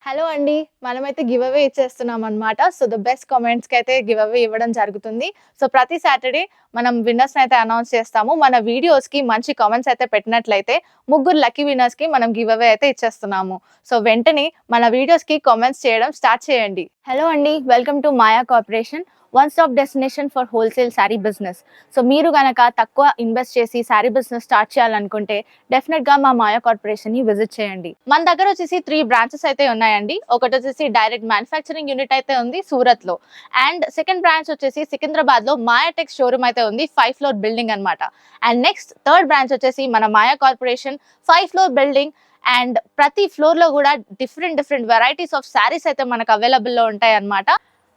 Hello అండి. మనమైతే give away ఇచ్చేస్తున్నామనమాట. సో, ద బెస్ట్ కామెంట్స్‌కైతే గివ్ అవే ఇవ్వడం జరుగుతుంది. సో, ప్రతి సాటర్‌డే మనం విన్నర్స్‌నైతే అనౌన్స్ చేస్తాము. మన వీడియోస్‌కి మంచి కామెంట్స్ అయితే పెట్టినట్లయితే ముగ్గురు లక్కీ విన్నర్స్‌కి మనం గివ్ అవే అయితే ఇచ్చేస్తున్నాము. సో, వెంటనే మన వీడియోస్‌కి కామెంట్స్ చేయడం స్టార్ట్ చేయండి. హలో అండి. Welcome to Maya corporation. One stop destination for wholesale sari business. So, మీరు గనక తక్కువ ఇన్వెస్ట్ చేసి శారీ బిజినెస్ స్టార్ట్ చేయాలనుకుంటే డెఫినెట్‌గా మా మాయా కార్పొరేషన్‌ని విజిట్ చేయండి. మన దగ్గర వచ్చేసి 3 బ్రాంచెస్ అయితే ఉన్నాయండి. ఒకటొచ్చేసి డైరెక్ట్ మ్యానుఫ్యాక్చరింగ్ యూనిట్ అయితే ఉంది సూరత్‌లో. అండ్ సెకండ్ బ్రాంచ్ వచ్చేసి సికింద్రాబాద్‌లో మాయా టెక్స్ షోరూమ్ అయితే ఉంది. 5 ఫ్లోర్ బిల్డింగ్ అన్నమాట. అండ్ నెక్స్ట్ థర్డ్ బ్రాంచ్ వచ్చేసి మన మాయా కార్పొరేషన్ 5 ఫ్లోర్ బిల్డింగ్. అండ్ ప్రతి ఫ్లోర్‌లో కూడా డిఫరెంట్ వెరైటీస్ ఆఫ్ శారీస్ అయితే మనకు అవైలబుల్‌లో ఉంటాయన్నమాట.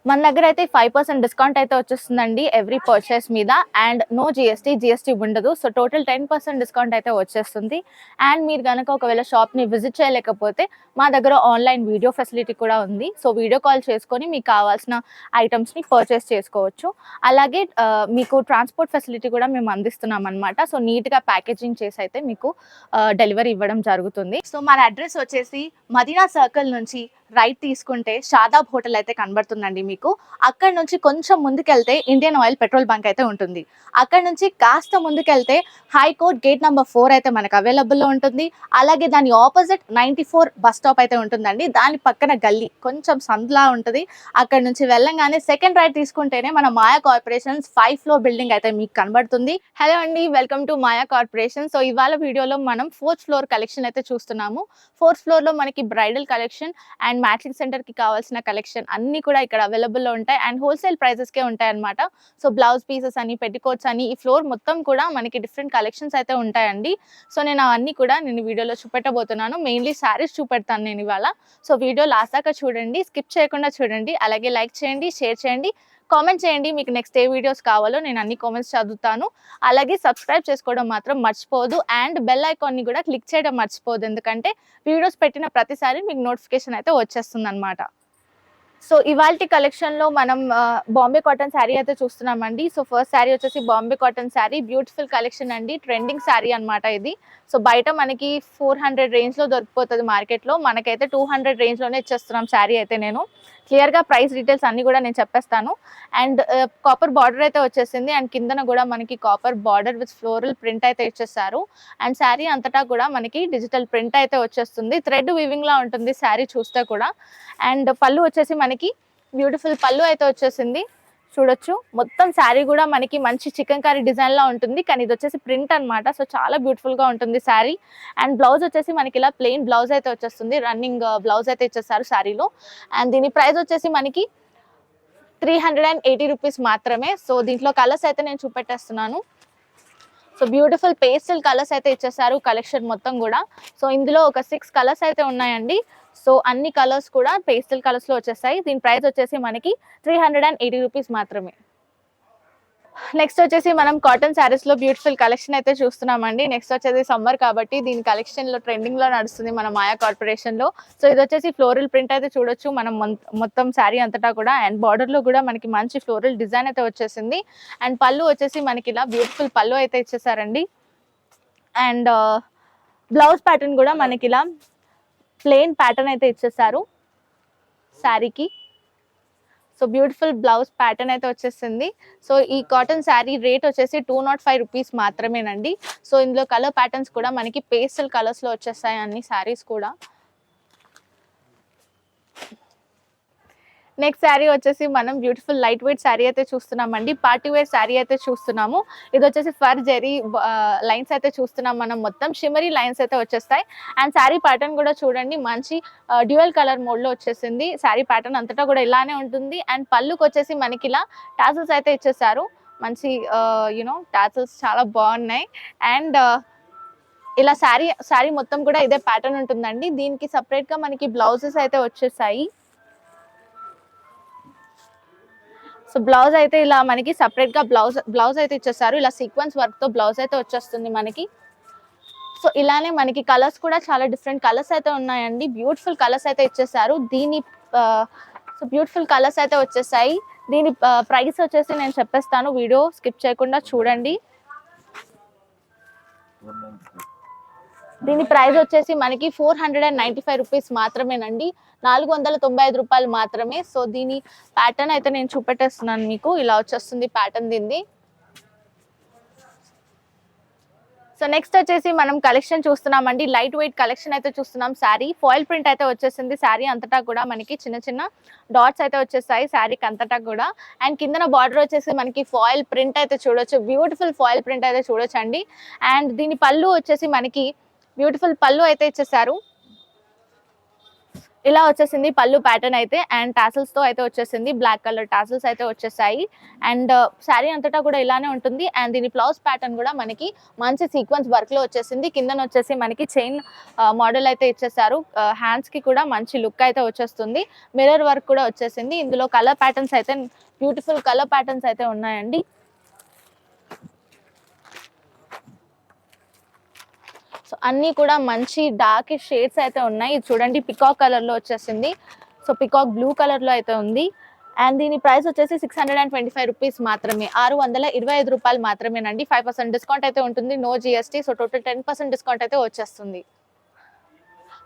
మన దగ్గర అయితే 5% డిస్కౌంట్ అయితే వచ్చేస్తుందండి ఎవ్రీ పర్చేస్ మీద. అండ్ నో జీఎస్టీ ఉండదు. సో టోటల్ 10% డిస్కౌంట్ అయితే వచ్చేస్తుంది. అండ్ మీరు కనుక ఒకవేళ షాప్ని విజిట్ చేయలేకపోతే మా దగ్గర ఆన్లైన్ వీడియో ఫెసిలిటీ కూడా ఉంది. సో వీడియో కాల్ చేసుకొని మీకు కావాల్సిన ఐటమ్స్ని పర్చేస్ చేసుకోవచ్చు. అలాగే మీకు ట్రాన్స్పోర్ట్ ఫెసిలిటీ కూడా మేము అందిస్తున్నాం అనమాట. సో నీట్గా ప్యాకేజింగ్ చేసి అయితే మీకు డెలివరీ ఇవ్వడం జరుగుతుంది. సో మన అడ్రస్ వచ్చేసి మదీనా సర్కిల్ నుంచి రైట్ తీసుకుంటే షాదాబ్ హోటల్ అయితే కనబడుతుందండి మీకు. అక్కడ నుంచి కొంచెం ముందుకెళ్తే ఇండియన్ ఆయిల్ పెట్రోల్ బంక్ అయితే ఉంటుంది. అక్కడ నుంచి కాస్త ముందుకెళ్తే హైకోర్ట్ గేట్ నెంబర్ 4 అయితే మనకు అవైలబుల్లో ఉంటుంది. అలాగే దాని ఆపోజిట్ 94 బస్ స్టాప్ అయితే ఉంటుందండి. దాని పక్కన గల్లీ కొంచెం సందులా ఉంటుంది. అక్కడ నుంచి వెళ్ళంగానే సెకండ్ రైట్ తీసుకుంటేనే మన మాయా కార్పొరేషన్స్ 5 ఫ్లోర్ బిల్డింగ్ అయితే మీకు కనబడుతుంది. హలో అండి, welcome to Maya corporation. So ఇవాళ వీడియోలో మనం 4th ఫ్లోర్ కలెక్షన్ అయితే చూస్తున్నాము. 4th ఫ్లోర్లో మనకి బ్రైడల్ కలెక్షన్ అండ్ మ్యాచింగ్ సెంటర్కి కావాల్సిన కలెక్షన్ అన్నీ కూడా ఇక్కడ అవైలబుల్లో ఉంటాయి. అండ్ హోల్సేల్ ప్రైజెస్కే ఉంటాయి అనమాట. సో బ్లౌజ్ పీసెస్ అని, పెట్టికోట్స్ అని, ఈ ఫ్లోర్ మొత్తం కూడా మనకి డిఫరెంట్ కలెక్షన్స్ అయితే ఉంటాయండి. సో నేను అవన్నీ కూడా వీడియోలో చూపెట్టబోతున్నాను. మెయిన్లీ శారీస్ చూపెడతాను నేను ఇవాళ. సో వీడియో లాస్ట్ దాకా చూడండి, స్కిప్ చేయకుండా చూడండి. అలాగే లైక్ చేయండి, షేర్ చేయండి, కామెంట్ చేయండి. మీకు నెక్స్ట్ ఏ వీడియోస్ కావాలో నేను అన్ని కామెంట్స్ చదువుతాను. అలాగే సబ్స్క్రైబ్ చేసుకోవడం మాత్రం మర్చిపోదు. అండ్ బెల్ ఐకాన్ని కూడా క్లిక్ చేయడం మర్చిపోదు. ఎందుకంటే వీడియోస్ పెట్టిన ప్రతిసారి మీకు నోటిఫికేషన్ అయితే వచ్చేస్తుంది అనమాట. సో ఇవాల్టి కలెక్షన్లో మనం బాంబే కాటన్ శారీ అయితే చూస్తున్నామండి. సో ఫస్ట్ శారీ వచ్చేసి Bombay cotton sari, beautiful collection అండి. ట్రెండింగ్ శారీ అనమాట ఇది. సో బయట మనకి 400 రేంజ్లో దొరికిపోతుంది మార్కెట్లో. మనకైతే 200 రేంజ్లోనే ఇచ్చేస్తున్నాం శారీ అయితే. నేను క్లియర్గా ప్రైస్ డీటెయిల్స్ అన్నీ కూడా నేను చెప్పేస్తాను. అండ్ కాపర్ బార్డర్ అయితే వచ్చేసింది. అండ్ కిందన కూడా మనకి copper border with floral print అయితే ఇచ్చేస్తారు. అండ్ శారీ అంతటా కూడా మనకి డిజిటల్ ప్రింట్ అయితే వచ్చేస్తుంది. థ్రెడ్ వీవింగ్లా ఉంటుంది శారీ చూస్తే కూడా. అండ్ పళ్ళు వచ్చేసి మనకి బ్యూటిఫుల్ పళ్ళు అయితే వచ్చేసింది. చూడొచ్చు మొత్తం శారీ కూడా మనకి మంచి చికెన్ కర్రీ డిజైన్లా ఉంటుంది. కానీ ఇది వచ్చేసి ప్రింట్ అనమాట. సో చాలా బ్యూటిఫుల్గా ఉంటుంది శారీ. అండ్ బ్లౌజ్ వచ్చేసి మనకి ఇలా ప్లెయిన్ బ్లౌజ్ అయితే వచ్చేస్తుంది. రన్నింగ్ బ్లౌజ్ అయితే ఇచ్చేస్తారు శారీలో. అండ్ దీని ప్రైస్ వచ్చేసి మనకి 380 రూపీస్ మాత్రమే. సో దీంట్లో కలర్స్ అయితే నేను చూపెట్టేస్తున్నాను. సో బ్యూటిఫుల్ పేస్టల్ కలర్స్ అయితే ఇచ్చేసారు కలెక్షన్ మొత్తం కూడా. సో ఇందులో ఒక 6 కలర్స్ అయితే ఉన్నాయండి. సో అన్ని కలర్స్ కూడా పేస్టల్ కలర్స్లో వచ్చేస్తాయి. దీని ప్రైస్ వచ్చేసి మనకి 380 రూపీస్ మాత్రమే. నెక్స్ట్ వచ్చేసి మనం కాటన్ శారీస్లో బ్యూటిఫుల్ కలెక్షన్ అయితే చూస్తున్నామండి. నెక్స్ట్ వచ్చేసి సమ్మర్ కాబట్టి దీని కలెక్షన్లో ట్రెండింగ్లో నడుస్తుంది మన మాయా కార్పొరేషన్లో. సో ఇది వచ్చేసి ఫ్లోరల్ ప్రింట్ అయితే చూడొచ్చు మనం మొత్తం శారీ అంతటా కూడా. అండ్ బార్డర్లో కూడా మనకి మంచి ఫ్లోరల్ డిజైన్ అయితే వచ్చేసింది. అండ్ పళ్ళు వచ్చేసి మనకి ఇలా బ్యూటిఫుల్ పళ్ళు అయితే ఇచ్చేసారండి. అండ్ బ్లౌజ్ ప్యాటర్న్ కూడా మనకి ఇలా ప్లెయిన్ ప్యాటర్న్ అయితే ఇచ్చేసారు శారీకి. సో బ్యూటిఫుల్ బ్లౌజ్ ప్యాటర్న్ అయితే వచ్చేసింది. సో ఈ కాటన్ శారీ రేట్ వచ్చేసి 205 రూపీస్ మాత్రమేనండి. సో ఇందులో కలర్ ప్యాటర్న్స్ కూడా మనకి పేస్టల్ కలర్స్లో వచ్చేస్తాయి అన్ని శారీస్ కూడా. నెక్స్ట్ శారీ వచ్చేసి మనం బ్యూటిఫుల్ లైట్ వెయిట్ శారీ అయితే చూస్తున్నామండి. పార్టీ వేర్ శారీ అయితే చూస్తున్నాము. ఇది వచ్చేసి ఫర్ జెరీ లైన్స్ అయితే చూస్తున్నాం మనం. మొత్తం షిమరీ లైన్స్ అయితే వచ్చేస్తాయి. అండ్ శారీ ప్యాటర్న్ కూడా చూడండి మంచి డ్యూయల్ కలర్ మోడ్లో వచ్చేసింది. శారీ ప్యాటర్న్ అంతటా కూడా ఇలానే ఉంటుంది. అండ్ పళ్ళుకి వచ్చేసి మనకి ఇలా టాసల్స్ అయితే ఇచ్చేసారు. మంచి టాసల్స్ చాలా బాగున్నాయి. అండ్ ఇలా శారీ మొత్తం కూడా ఇదే ప్యాటర్న్ ఉంటుందండి. దీనికి సపరేట్గా మనకి బ్లౌజెస్ అయితే వచ్చేసాయి. సో బ్లౌజ్ అయితే ఇలా మనకి సపరేట్గా బ్లౌజ్ అయితే ఇచ్చేస్తారు. ఇలా సీక్వెన్స్ వర్క్తో బ్లౌజ్ అయితే వచ్చేస్తుంది మనకి. సో ఇలానే మనకి కలర్స్ కూడా చాలా డిఫరెంట్ కలర్స్ అయితే ఉన్నాయండి. బ్యూటిఫుల్ కలర్స్ అయితే ఇచ్చేసారు. సో బ్యూటిఫుల్ కలర్స్ అయితే వచ్చేసాయి. దీని ప్రైస్ వచ్చేసి నేను చెప్పేస్తాను, వీడియో స్కిప్ చేయకుండా చూడండి. దీని ప్రైస్ వచ్చేసి మనకి 495 రూపీస్ మాత్రమేనండి, 495 రూపాయలు మాత్రమే. సో దీని ప్యాటర్న్ అయితే నేను చూపెట్టేస్తున్నాను మీకు, ఇలా వచ్చేస్తుంది ప్యాటర్న్ దీన్ని. సో నెక్స్ట్ వచ్చేసి మనం కలెక్షన్ చూస్తున్నామండి, లైట్ వెయిట్ కలెక్షన్ అయితే చూస్తున్నాం. శారీ ఫాయిల్ ప్రింట్ అయితే వచ్చేసింది, శారీ అంతటా కూడా మనకి చిన్న చిన్న డాట్స్ అయితే వచ్చేసాయి శారీకి అంతటా కూడా. అండ్ కిందన బార్డర్ వచ్చేసి మనకి ఫాయిల్ ప్రింట్ అయితే చూడొచ్చు, బ్యూటిఫుల్ ఫాయిల్ ప్రింట్ అయితే చూడొచ్చు అండి. అండ్ దీని పళ్ళు వచ్చేసి మనకి బ్యూటిఫుల్ పళ్ళు అయితే ఇచ్చేసారు, ఇలా వచ్చేసింది పళ్ళు ప్యాటర్న్ అయితే. అండ్ టాసల్స్ తో అయితే వచ్చేసింది, బ్లాక్ కలర్ టాసల్స్ అయితే వచ్చేసాయి. అండ్ శారీ అంతటా కూడా ఇలానే ఉంటుంది. అండ్ దీని బ్లౌజ్ ప్యాటర్న్ కూడా మనకి మంచి సీక్వెన్స్ వర్క్ లో వచ్చేసింది, కిందన వచ్చేసి మనకి చైన్ మోడల్ అయితే ఇచ్చేసారు. హ్యాండ్స్ కి కూడా మంచి లుక్ అయితే వచ్చేస్తుంది, మిర్రర్ వర్క్ కూడా వచ్చేసింది. ఇందులో కలర్ ప్యాటర్న్స్ అయితే బ్యూటిఫుల్ కలర్ ప్యాటర్న్స్ అయితే ఉన్నాయండి. సో అన్నీ కూడా మంచి డార్క్ షేడ్స్ అయితే ఉన్నాయి. ఇది చూడండి పికాక్ కలర్ లో వచ్చేసింది, సో పికాక్ బ్లూ కలర్ లో అయితే ఉంది. అండ్ దీని ప్రైస్ వచ్చేసి 625 రూపీస్ మాత్రమే, 625 రూపాయలు మాత్రమేనండి. 5% డిస్కౌంట్ అయితే ఉంటుంది, no GST. So total 10% discount అయితే వచ్చేస్తుంది.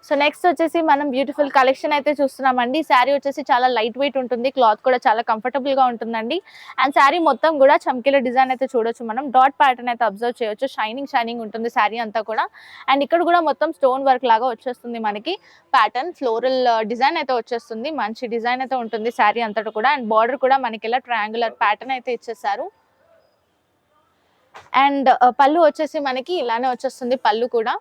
సో నెక్స్ట్ వచ్చేసి మనం బ్యూటిఫుల్ కలెక్షన్ అయితే చూస్తున్నామండి. శారీ వచ్చేసి చాలా లైట్ వెయిట్ ఉంటుంది, క్లాత్ కూడా చాలా కంఫర్టబుల్ గా ఉంటుందండి. అండ్ శారీ మొత్తం కూడా చమ్కీల డిజైన్ అయితే చూడొచ్చు మనం, డాట్ ప్యాటర్న్ అయితే అబ్జర్వ్ చేయొచ్చు, షైనింగ్ ఉంటుంది శారీ అంతా కూడా. అండ్ ఇక్కడ కూడా మొత్తం స్టోన్ వర్క్ లాగా వచ్చేస్తుంది మనకి ప్యాటర్న్, ఫ్లోరల్ డిజైన్ అయితే వచ్చేస్తుంది, మంచి డిజైన్ అయితే ఉంటుంది శారీ అంతటా కూడా. అండ్ బార్డర్ కూడా మనకి ఇలా ట్రయాంగులర్ ప్యాటర్న్ అయితే ఇచ్చేసారు. అండ్ పళ్ళు వచ్చేసి మనకి ఇలానే వచ్చేస్తుంది, పళ్ళు కూడా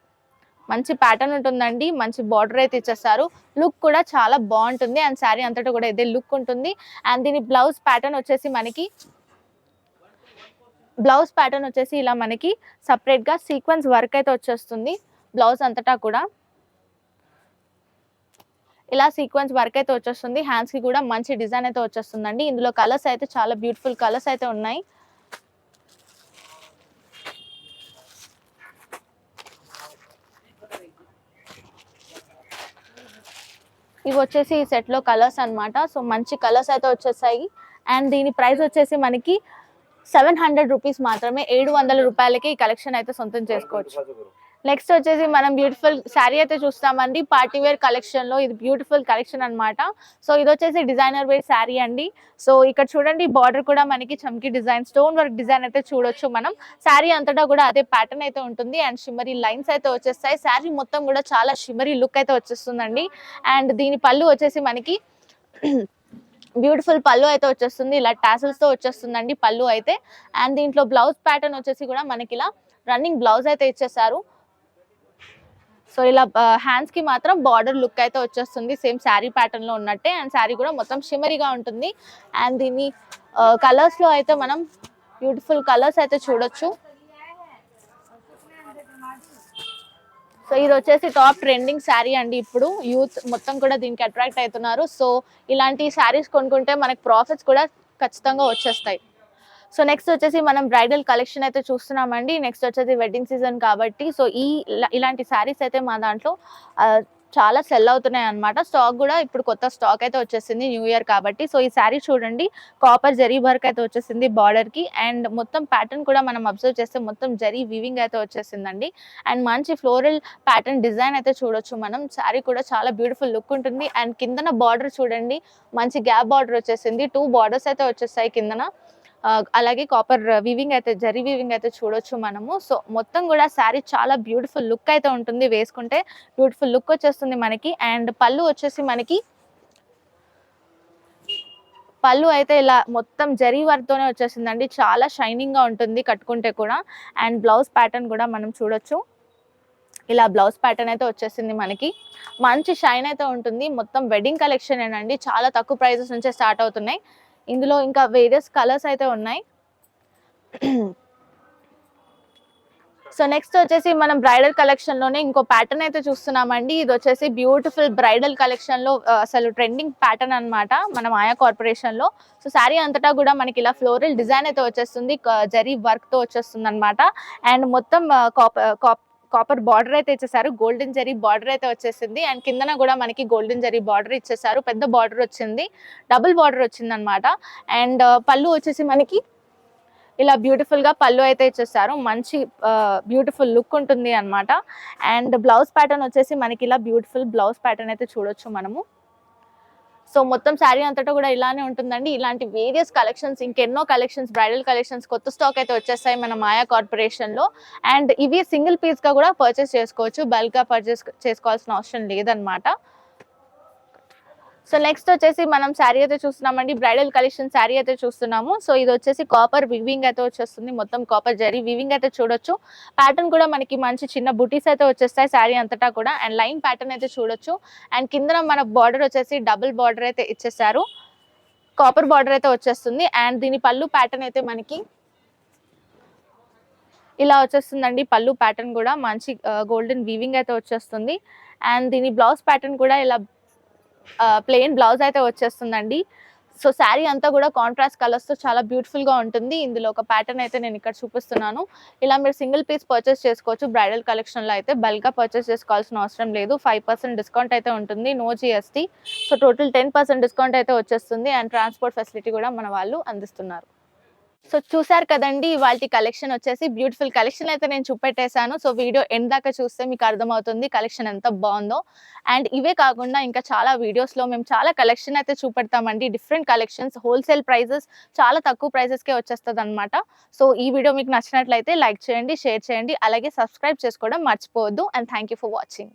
మంచి ప్యాటర్న్ ఉంటుందండి, మంచి బార్డర్ అయితే ఇచ్చేస్తారు, లుక్ కూడా చాలా బాగుంటుంది. అండ్ శారీ అంతటా కూడా ఇదే లుక్ ఉంటుంది. అండ్ దీని బ్లౌజ్ ప్యాటర్న్ వచ్చేసి ఇలా మనకి సపరేట్ గా సీక్వెన్స్ వర్క్ అయితే వచ్చేస్తుంది, బ్లౌజ్ అంతటా కూడా ఇలా సీక్వెన్స్ వర్క్ అయితే వచ్చేస్తుంది. హ్యాండ్స్ కి కూడా మంచి డిజైన్ అయితే వచ్చేస్తుందండి. ఇందులో కలర్స్ అయితే చాలా బ్యూటిఫుల్ కలర్స్ అయితే ఉన్నాయి. ఇవి వచ్చేసి ఈ సెట్ లో కలర్స్ అన్నమాట. సో మంచి కలర్స్ అయితే వచ్చేసాయి. అండ్ దీని ప్రైస్ వచ్చేసి మనకి 700 రూపీస్ మాత్రమే, 700 రూపాయలకి ఈ కలెక్షన్ అయితే సొంతం చేసుకోవచ్చు. నెక్స్ట్ వచ్చేసి మనం బ్యూటిఫుల్ శారీ అయితే చూస్తామండి, పార్టీ వేర్ కలెక్షన్ లో. ఇది బ్యూటిఫుల్ కలెక్షన్ అన్నమాట. సో ఇది వచ్చేసి డిజైనర్ వేర్ శారీ అండి. సో ఇక్కడ చూడండి బార్డర్ కూడా మనకి చమ్కీ డిజైన్, స్టోన్ వర్క్ డిజైన్ అయితే చూడొచ్చు మనం. శారీ అంతటా కూడా అదే ప్యాటర్న్ అయితే ఉంటుంది. అండ్ షిమ్మరీ లైన్స్ అయితే వచ్చేస్తాయి, శారీ మొత్తం కూడా చాలా షిమ్మరీ లుక్ అయితే వచ్చేస్తుందండి. అండ్ దీని పళ్ళు వచ్చేసి మనకి బ్యూటిఫుల్ పళ్ళు అయితే వచ్చేస్తుంది, ఇలా టాసల్స్ తో వచ్చేస్తుందండి పళ్ళు అయితే. అండ్ దీంట్లో బ్లౌజ్ ప్యాటర్న్ వచ్చేసి కూడా మనకి ఇలా రన్నింగ్ బ్లౌజ్ అయితే ఇచ్చేసారు. సో ఇలా హ్యాండ్స్ కి మాత్రం బార్డర్ లుక్ అయితే వచ్చేస్తుంది, సేమ్ శారీ ప్యాటర్న్ లో ఉన్నట్టే. అండ్ శారీ కూడా మొత్తం షిమరీగా ఉంటుంది. అండ్ దీని కలర్స్ లో అయితే మనం బ్యూటిఫుల్ కలర్స్ అయితే చూడొచ్చు. సో ఇది వచ్చేసి టాప్ ట్రెండింగ్ శారీ అండి, ఇప్పుడు యూత్ మొత్తం కూడా దీనికి అట్రాక్ట్ అవుతున్నారు. సో ఇలాంటి శారీస్ కొనుక్కుంటే మనకి ప్రాఫిట్స్ కూడా ఖచ్చితంగా వచ్చేస్తాయి. సో నెక్స్ట్ వచ్చేసి మనం బ్రైడల్ కలెక్షన్ అయితే చూస్తున్నామండి. నెక్స్ట్ వచ్చేసి వెడ్డింగ్ సీజన్ కాబట్టి సో ఇలాంటి శారీస్ అయితే మా దాంట్లో చాలా సెల్ అవుతున్నాయి అన్నమాట. స్టాక్ కూడా ఇప్పుడు కొత్త స్టాక్ అయితే వచ్చేసింది, న్యూ ఇయర్ కాబట్టి. సో ఈ శారీ చూడండి, కాపర్ జరీ వర్క్ అయితే వచ్చేసింది బార్డర్ కి. అండ్ మొత్తం ప్యాటర్న్ కూడా మనం అబ్జర్వ్ చేస్తే మొత్తం జరీ వీవింగ్ అయితే వచ్చేసిందండి. అండ్ మంచి ఫ్లోరల్ ప్యాటర్న్ డిజైన్ అయితే చూడొచ్చు మనం. శారీ కూడా చాలా బ్యూటిఫుల్ లుక్ ఉంటుంది. అండ్ కిందన బార్డర్ చూడండి, మంచి గ్యాప్ బార్డర్ వచ్చేసింది, 2 బార్డర్స్ అయితే వచ్చేసాయి కిందన. అలాగే కాపర్ వీవింగ్ అయితే, జరీ వీవింగ్ అయితే చూడొచ్చు మనము. సో మొత్తం కూడా శారీ చాలా బ్యూటిఫుల్ లుక్ అయితే ఉంటుంది, వేసుకుంటే బ్యూటిఫుల్ లుక్ వచ్చేస్తుంది మనకి. అండ్ పళ్ళు వచ్చేసి మనకి పళ్ళు అయితే ఇలా మొత్తం జరీ వర్క్ తోనే వచ్చేసిందండి, చాలా షైనింగ్ గా ఉంటుంది కట్టుకుంటే కూడా. అండ్ బ్లౌజ్ ప్యాటర్న్ కూడా మనం చూడొచ్చు, ఇలా బ్లౌజ్ ప్యాటర్న్ అయితే వచ్చేసింది మనకి. మంచి షైన్ అయితే ఉంటుంది, మొత్తం వెడ్డింగ్ కలెక్షన్ ఏనండి, చాలా తక్కువ ప్రైజెస్ నుంచే స్టార్ట్ అవుతున్నాయి. ఇందులో ఇంకా వేరియస్ కలర్స్ అయితే ఉన్నాయి. సో నెక్స్ట్ వచ్చేసి మనం బ్రైడల్ కలెక్షన్ లోనే ఇంకో ప్యాటర్న్ అయితే చూస్తున్నామండి. ఇది వచ్చేసి బ్యూటిఫుల్ బ్రైడల్ కలెక్షన్ లో అసలు ట్రెండింగ్ ప్యాటర్న్ అన్నమాట మన మాయా కార్పొరేషన్ లో. సో శారీ అంతటా కూడా మనకి ఇలా ఫ్లోరల్ డిజైన్ అయితే వచ్చేస్తుంది, జరీ వర్క్ తో వచ్చేస్తుంది అనమాట. అండ్ మొత్తం కాపర్ బార్డర్ అయితే ఇచ్చేసారు, గోల్డెన్ జరీ బార్డర్ అయితే వచ్చేసింది. అండ్ కిందన కూడా మనకి గోల్డెన్ జరీ బార్డర్ ఇచ్చేసారు, పెద్ద బార్డర్ వచ్చింది, డబుల్ బార్డర్ వచ్చింది అనమాట. అండ్ పళ్ళు వచ్చేసి మనకి ఇలా బ్యూటిఫుల్ గా పళ్ళు అయితే ఇచ్చేస్తారు. మంచి బ్యూటిఫుల్ లుక్ ఉంటుంది అన్నమాట. అండ్ బ్లౌజ్ ప్యాటర్న్ వచ్చేసి మనకి ఇలా బ్యూటిఫుల్ బ్లౌజ్ ప్యాటర్న్ అయితే చూడొచ్చు మనము. సో మొత్తం శారీ అంతటా కూడా ఇలానే ఉంటుందండి. ఇలాంటి వేరియస్ కలెక్షన్స్, ఇంకెన్నో కలెక్షన్స్, బ్రైడల్ కలెక్షన్స్ కొత్త స్టాక్ అయితే వచ్చేస్తాయి మన మాయా కార్పొరేషన్ లో. అండ్ ఇవి సింగిల్ పీస్ గా కూడా పర్చేస్ చేసుకోవచ్చు, బల్క్ గా పర్చేస్ చేసుకోవాల్సిన అవసరం లేదనమాట. సో నెక్స్ట్ వచ్చేసి మనం శారీ అయితే చూస్తున్నామండి, బ్రైడల్ కలెక్షన్ శారీ అయితే చూస్తున్నాము. సో ఇది వచ్చేసి కాపర్ వివింగ్ అయితే వచ్చేస్తుంది, మొత్తం కాపర్ జరీ వివింగ్ అయితే చూడొచ్చు. ప్యాటర్న్ కూడా మనకి మంచి చిన్న బుటీస్ అయితే వచ్చేస్తాయి శారీ అంతటా కూడా. అండ్ లైన్ ప్యాటర్న్ అయితే చూడొచ్చు. అండ్ కింద మన బార్డర్ వచ్చేసి డబుల్ బార్డర్ అయితే ఇచ్చేసారు, కాపర్ బార్డర్ అయితే వచ్చేస్తుంది. అండ్ దీని పళ్ళు ప్యాటర్న్ అయితే మనకి ఇలా వచ్చేస్తుందండి. పళ్ళు ప్యాటర్న్ కూడా మంచి గోల్డెన్ వీవింగ్ అయితే వచ్చేస్తుంది. అండ్ దీని బ్లౌజ్ ప్యాటర్న్ కూడా ఇలా ప్లెయిన్ బ్లౌజ్ అయితే వచ్చేస్తుందండి. సో శారీ అంతా కూడా కాంట్రాస్ట్ కలర్స్ తో చాలా బ్యూటిఫుల్ గా ఉంటుంది. ఇందులో ఒక ప్యాటర్న్ అయితే నేను ఇక్కడ చూపిస్తున్నాను. ఇలా మీరు సింగిల్ పీస్ పర్చేస్ చేసుకోవచ్చు. బ్రైడల్ కలెక్షన్ లో అయితే బల్క్ గా పర్చేస్ చేసుకోవాల్సిన అవసరం లేదు. 5% డిస్కౌంట్ అయితే ఉంటుంది, no GST. So total 10% discount అయితే వచ్చేస్తుంది. అండ్ ట్రాన్స్పోర్ట్ ఫెసిలిటీ కూడా మన వాళ్ళు అందిస్తున్నారు. సో చూసారు కదండి, ఇవాల్టి కలెక్షన్ వచ్చేసి బ్యూటిఫుల్ కలెక్షన్ అయితే నేను చూపెట్టేశాను. సో వీడియో ఎండ్ దాకా చూస్తే మీకు అర్థమవుతుంది కలెక్షన్ ఎంత బాగుందో. అండ్ ఇవే కాకుండా ఇంకా చాలా వీడియోస్లో మేము చాలా కలెక్షన్ అయితే చూపెడతామండి. డిఫరెంట్ కలెక్షన్స్, హోల్సేల్ ప్రైజెస్, చాలా తక్కువ ప్రైజెస్కే వచ్చేస్తుంది అనమాట. సో ఈ వీడియో మీకు నచ్చినట్లయితే లైక్ చేయండి, షేర్ చేయండి, అలాగే సబ్స్క్రైబ్ చేసుకోవడం మర్చిపోవద్దు. And thank you for watching.